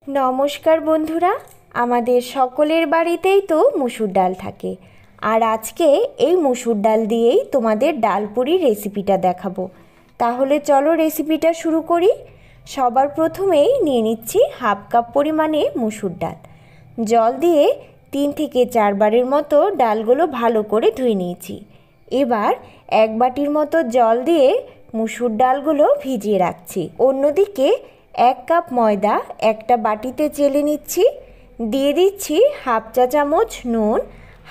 নমস্কার বন্ধুরা, আমাদের সকলের বাড়িতেই তো মুসুর ডাল থাকে। আর আজকে এই মুসুর ডাল দিয়েই তোমাদের ডালপুরির রেসিপিটা দেখাবো। তাহলে চলো রেসিপিটা শুরু করি। সবার প্রথমেই নিয়ে নিচ্ছি হাফ কাপ পরিমাণে মুসুর ডাল। জল দিয়ে 3 থেকে 4 বারের মতো ডালগুলো ভালো করে ধুয়ে নিয়েছি। এবার 1 বাটির মতো জল দিয়ে মুসুর ডালগুলো ভিজিয়ে রাখছি। অন্যদিকে 1 কাপ ময়দা একটা বাটিতে চেলে নিচ্ছি। দিয়ে দিচ্ছি হাফ চা চামচ নুন,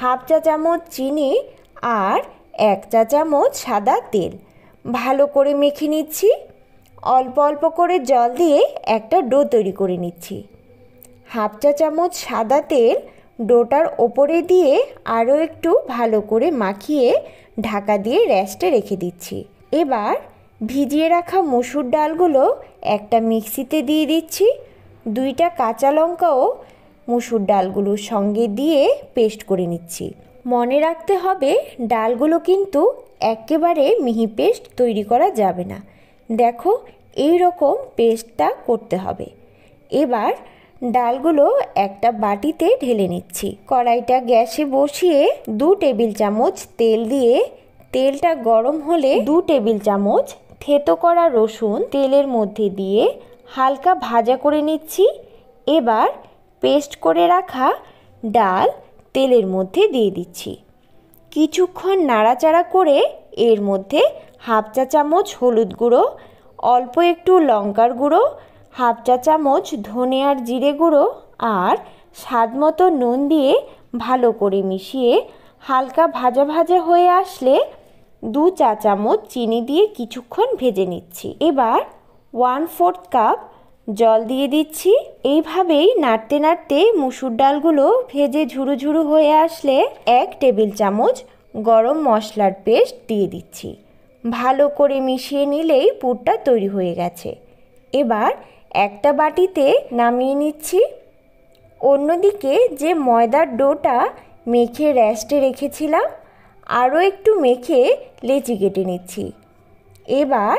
হাফ চা চামচ চিনি আর 1 চা চামচ সাদা তেল। ভালো করে মেখে নিচ্ছি। অল্প অল্প করে জল দিয়ে একটা ডো তৈরি করে নিচ্ছি। হাফ চা চামচ সাদা তেল ডোটার ওপরে দিয়ে আরও একটু ভালো করে মাখিয়ে ঢাকা দিয়ে রেস্টে রেখে দিচ্ছি। এবার ভিজিয়ে রাখা মসুর ডালগুলো একটা মিক্সিতে দিয়ে দিচ্ছি। 2টা কাঁচা লঙ্কাও মসুর ডালগুলোর সঙ্গে দিয়ে পেস্ট করে নিচ্ছি। মনে রাখতে হবে ডালগুলো কিন্তু একেবারে মিহি পেস্ট তৈরি করা যাবে না। দেখো এই রকম পেস্টটা করতে হবে। এবার ডালগুলো একটা বাটিতে ঢেলে নিচ্ছি। কড়াইটা গ্যাসে বসিয়ে 2 টেবিল চামচ তেল দিয়ে তেলটা গরম হলে 2 টেবিল চামচ থেতো করা রসুন তেলের মধ্যে দিয়ে হালকা ভাজা করে নিচ্ছি। এবার পেস্ট করে রাখা ডাল তেলের মধ্যে দিয়ে দিচ্ছি। কিছুক্ষণ নাড়াচাড়া করে এর মধ্যে হাফ চা চামচ হলুদ গুঁড়ো, অল্প একটু লঙ্কার গুঁড়ো, হাফ চা চামচ ধনে আর জিরে গুঁড়ো আর স্বাদ মতো নুন দিয়ে ভালো করে মিশিয়ে হালকা ভাজা ভাজা হয়ে আসলে 2 চা চামচ চিনি দিয়ে কিছুক্ষণ ভেজে নিচ্ছি। এবার 1/4 কাপ জল দিয়ে দিচ্ছি। এইভাবেই নাড়তে নাড়তে মুসুর ডালগুলো ভেজে ঝুরু ঝুরু হয়ে আসলে 1 টেবিল চামচ গরম মশলার পেস্ট দিয়ে দিচ্ছি। ভালো করে মিশিয়ে নিলেই পুরটা তৈরি হয়ে গেছে। এবার একটা বাটিতে নামিয়ে নিচ্ছি। অন্যদিকে যে ময়দার ডোটা মেখে রেস্টে রেখেছিলাম আরও একটু মেখে লেচি কেটে নিচ্ছি। এবার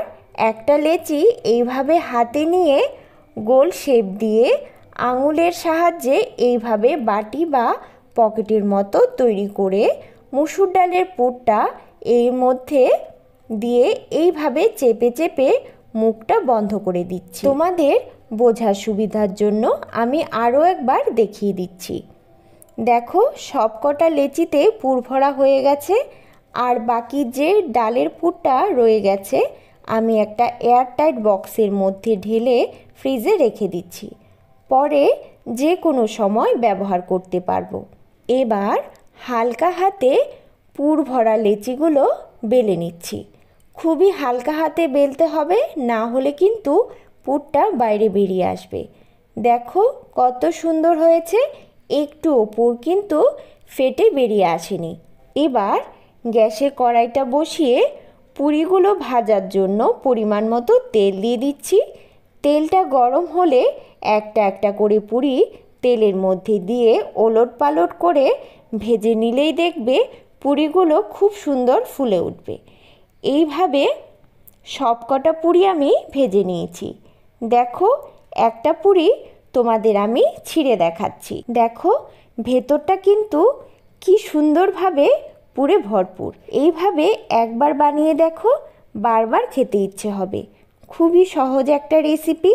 একটা লেচি এইভাবে হাতে নিয়ে গোল শেপ দিয়ে আঙুলের সাহায্যে এইভাবে বাটি বা পকেটের মতো তৈরি করে মুসুর ডালের পুরটা এর মধ্যে দিয়ে এইভাবে চেপে চেপে মুখটা বন্ধ করে দিচ্ছি। তোমাদের বোঝার সুবিধার জন্য আমি আরও একবার দেখিয়ে দিচ্ছি। দেখো সবকটা লেচিতে পুর ভরা হয়ে গেছে। আর বাকি যে ডালের পুরটা রয়ে গেছে আমি একটা এয়ারটাইট বক্সের মধ্যে ঢেলে ফ্রিজে রেখে দিচ্ছি। পরে যে কোনো সময় ব্যবহার করতে পারবো। এবার হালকা হাতে পুর ভরা লেচিগুলো বেলে নিচ্ছি। খুবই হালকা হাতে বেলতে হবে, না হলে কিন্তু পুরটা বাইরে বেরিয়ে আসবে। দেখো কত সুন্দর হয়েছে, একটু পুর কিন্তু ফেটে বেরিয়ে আসেনি। এবার গ্যাসে কড়াইটা বসিয়ে পুরিগুলো ভাজার জন্য পরিমাণ মতো তেল দিয়ে দিচ্ছি। তেলটা গরম হলে একটা একটা করে পুরি তেলের মধ্যে দিয়ে ওলট পালট করে ভেজে নিলেই দেখবে পুরিগুলো খুব সুন্দর ফুলে উঠবে। এইভাবে সবকটা পুরি আমি ভেজে নিয়েছি। দেখো একটা পুরি তোমাদের আমি ছিঁড়ে দেখাচ্ছি। দেখো ভেতরটা কিন্তু কি সুন্দরভাবে পুরে ভরপুর। এইভাবে একবার বানিয়ে দেখো, বারবার খেতে ইচ্ছে হবে। খুবই সহজ একটা রেসিপি।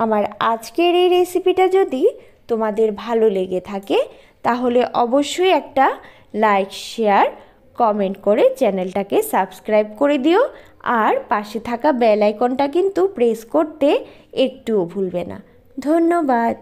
আমার আজকের এই রেসিপিটা যদি তোমাদের ভালো লেগে থাকে তাহলে অবশ্যই একটা লাইক, শেয়ার, কমেন্ট করে চ্যানেলটাকে সাবস্ক্রাইব করে দিও। আর পাশে থাকা বেল আইকনটা কিন্তু প্রেস করতে একটুও ভুলবে না। ধন্যবাদ।